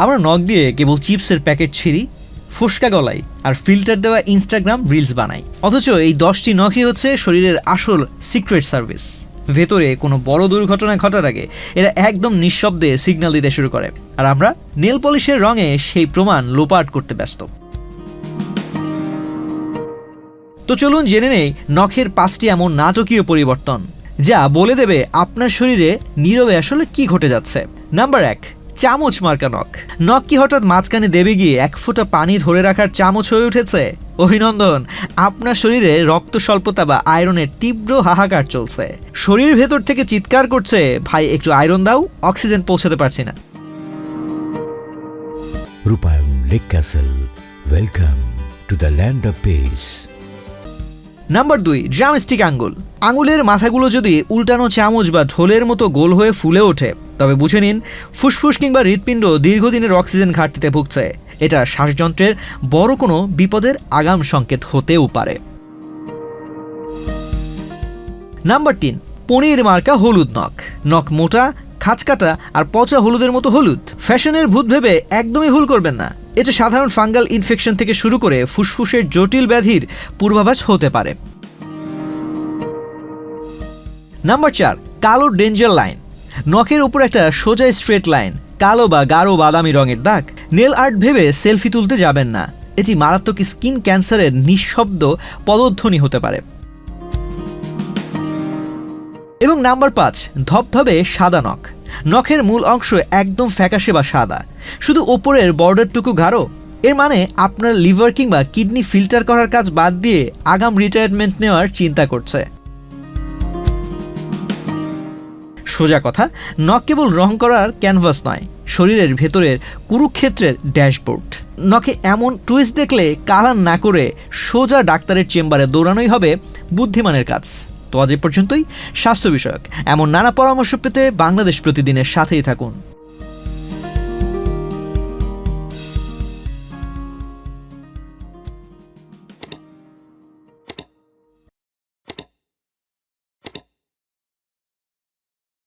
আমরা নখ দিয়ে কেবল চিপসের প্যাকেট ছিঁড়ি, ফোসকা গলাই আর ফিল্টার দেওয়া ইনস্টাগ্রাম রিলস বানাই। অথচ এই 10টি নখই হচ্ছে শরীরের আসল সিক্রেট সার্ভিস। ভেতরে কোনো বড় দুর্ঘটনা ঘটার আগে এরা একদম নিঃশব্দে সিগন্যাল দিতে শুরু করে, আর আমরা নেল পলিশের রঙে সেই প্রমাণ লোপাট করতে ব্যস্ত। তো চলুন জেনে নেই নখের 5টি এমন নাটকীয় পরিবর্তন যা বলে দেবে আপনার শরীরে নীরবে আসলে কি ঘটে যাচ্ছে। নাম্বার 1, চামচ মার্কা নখ। নখ কি হঠাৎ মাঝখানে দেবে গিয়ে 1 ফোঁটা পানি ধরে রাখার চামচ হয়ে উঠেছে? অভিনন্দন, আপনার শরীরে রক্ত স্বল্পতা বা আয়রনের তীব্র হাহাকার চলছে। শরীর ভেতর থেকে চিৎকার করছে, ভাই একটু আয়রন দাও, অক্সিজেন পৌঁছাতে পারছি না। রূপায়ণ lake castle, welcome to the land of piece. Number 2, drumstick আঙ্গুল। আঙুলের মাথাগুলো যদি উল্টানো চামচ বা ঢোলের মতো গোল হয়ে ফুলে ওঠে, তবে বুঝে নিন ফুসফুস কিংবা হৃৎপিণ্ড দীর্ঘদিনের অক্সিজেন ঘাটতিতে ভুগছে। এটা শ্বাসযন্ত্রের বড় কোনো বিপদের আগাম সংকেত হতেও পারে। নাম্বার 3, পনির মার্কা হলুদ নখ। নখ মোটা, খাঁচকাটা আর পচা হলুদের মতো হলুদ। ফ্যাশনের ভূত ভেবে একদমই ভুল করবেন না। এটা সাধারণ ফাঙ্গাল ইনফেকশন থেকে শুরু করে ফুসফুসের জটিল ব্যাধির পূর্বাভাস হতে পারে। নাম্বার 4, কালো ডেঞ্জার লাইন। নখের উপর একটা সোজা স্ট্রেট লাইন, কালো বা গাঢ় বাদামি রঙের দাগ। নেল আর্ট ভেবে সেলফি তুলতে যাবেন না, এটি মারাত্মক স্কিন ক্যান্সারের নিঃশব্দ পদধ্বনি হতে পারে। এবং নাম্বার 5, ধবধবে সাদা নখ। নখের মূল অংশ একদম ফ্যাকাশে বা সাদা, শুধু ওপরের বর্ডারটুকু গাঢ়। এর মানে আপনার লিভার কিংবা কিডনি ফিল্টার করার কাজ বাদ দিয়ে আগাম রিটায়ারমেন্ট নেওয়ার চিন্তা করছে। সোজা কথা, নখ কেবল রং করার ক্যানভাস নয়, শরীরের ভেতরের কুরুক্ষেত্রের ড্যাশবোর্ড। নখে এমন টুইস্ট দেখলে কালার না করে সোজা ডাক্তারের চেম্বারে দৌড়ানোই হবে বুদ্ধিমানের কাজ। তো আজ এ পর্যন্তই। স্বাস্থ্য বিষয়ক এমন নানা পরামর্শ পেতে বাংলাদেশ প্রতিদিনের সাথেই থাকুন।